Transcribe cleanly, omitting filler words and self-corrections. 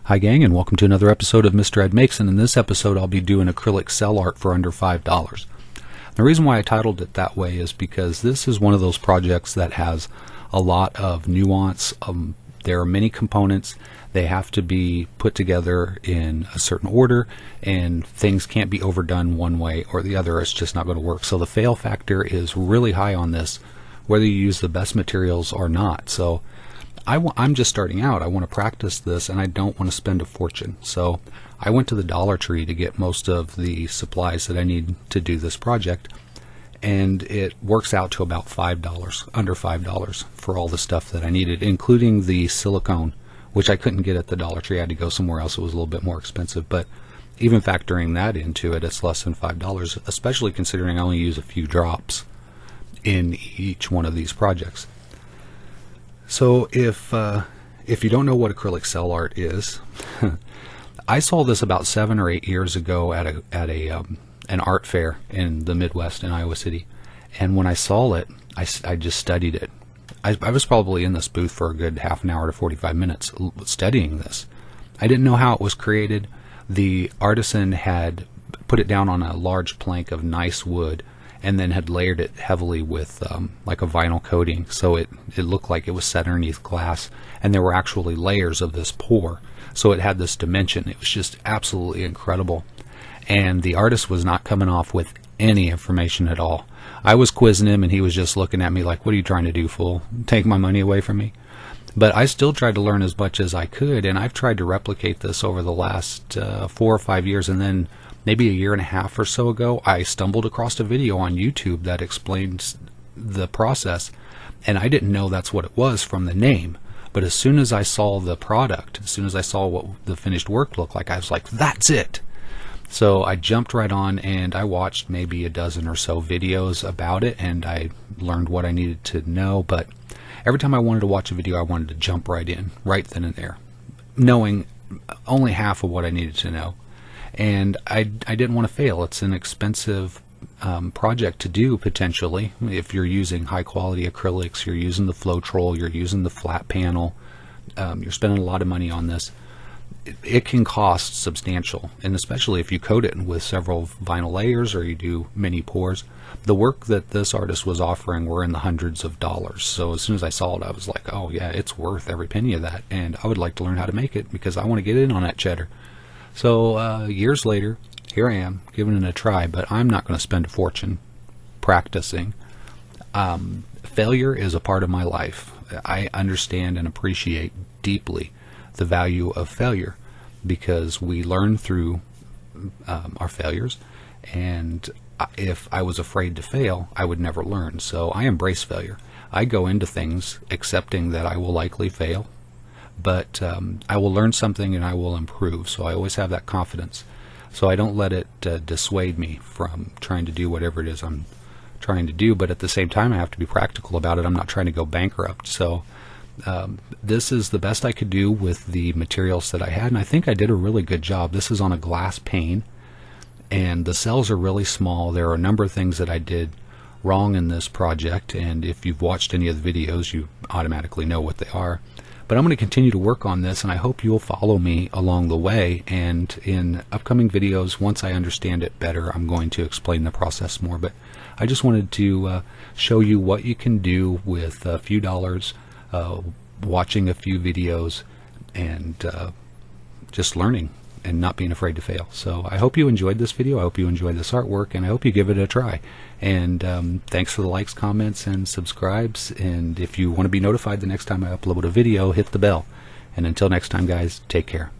Hi gang, and welcome to another episode of Mr. Ed Makes, and in this episode I'll be doing acrylic cell art for under $5. The reason why I titled it that way is because this is one of those projects that has a lot of nuance. There are many components. They have to be put together in a certain order, and things can't be overdone one way or the other. It's just not going to work. So the fail factor is really high on this, whether you use the best materials or not. So I'm just starting out. I want to practice this, and I don't want to spend a fortune. So I went to the Dollar Tree to get most of the supplies that I need to do this project, and it works out to about $5, under $5 for all the stuff that I needed, including the silicone, which I couldn't get at the Dollar Tree. I had to go somewhere else. It was a little bit more expensive, but even factoring that into it, it's less than $5, especially considering I only use a few drops in each one of these projects. So if you don't know what acrylic cell art is, I saw this about 7 or 8 years ago at an art fair in the Midwest in Iowa City, and when I saw it, I just studied it. I was probably in this booth for a good half an hour to 45 minutes studying this. I didn't know how it was created. The artisan had put it down on a large plank of nice wood, and then had layered it heavily with like a vinyl coating, so it looked like it was set underneath glass, and there were actually layers of this pour, so it had this dimension. It was just absolutely incredible, and the artist was not coming off with any information at all. I was quizzing him, and he was just looking at me like, "What are you trying to do, fool? Take my money away from me?" But I still tried to learn as much as I could, and I've tried to replicate this over the last 4 or 5 years, and then maybe a year and a half or so ago, I stumbled across a video on YouTube that explains the process, and I didn't know that's what it was from the name. But as soon as I saw the product, as soon as I saw what the finished work looked like, I was like, that's it! So I jumped right on, and I watched maybe a dozen or so videos about it, and I learned what I needed to know. But every time I wanted to watch a video, I wanted to jump right in, right then and there, knowing only half of what I needed to know. And I didn't want to fail. It's an expensive project to do, potentially. If you're using high quality acrylics, you're using the Floetrol, you're using the flat panel, you're spending a lot of money on this. It can cost substantial, and especially if you coat it with several vinyl layers or you do many pours. The work that this artist was offering were in the hundreds of dollars. So as soon as I saw it, I was like, oh yeah, it's worth every penny of that, and I would like to learn how to make it because I want to get in on that cheddar. So years later, here I am, giving it a try, but I'm not going to spend a fortune practicing. Failure is a part of my life. I understand and appreciate deeply the value of failure because we learn through our failures, and if I was afraid to fail, I would never learn. So I embrace failure. I go into things accepting that I will likely fail, but I will learn something and I will improve. So I always have that confidence. So I don't let it dissuade me from trying to do whatever it is I'm trying to do, but at the same time I have to be practical about it. I'm not trying to go bankrupt. So this is the best I could do with the materials that I had, and I think I did a really good job. This is on a glass pane, and the cells are really small. There are a number of things that I did wrong in this project, and if you've watched any of the videos, you automatically know what they are. But I'm going to continue to work on this, and I hope you'll follow me along the way. And in upcoming videos, once I understand it better, I'm going to explain the process more. But I just wanted to show you what you can do with a few dollars, watching a few videos, and just learning and not being afraid to fail. So I hope you enjoyed this video. I hope you enjoyed this artwork, and I hope you give it a try. And thanks for the likes, comments, and subscribes. And if you want to be notified the next time I upload a video, hit the bell. And until next time, guys, take care.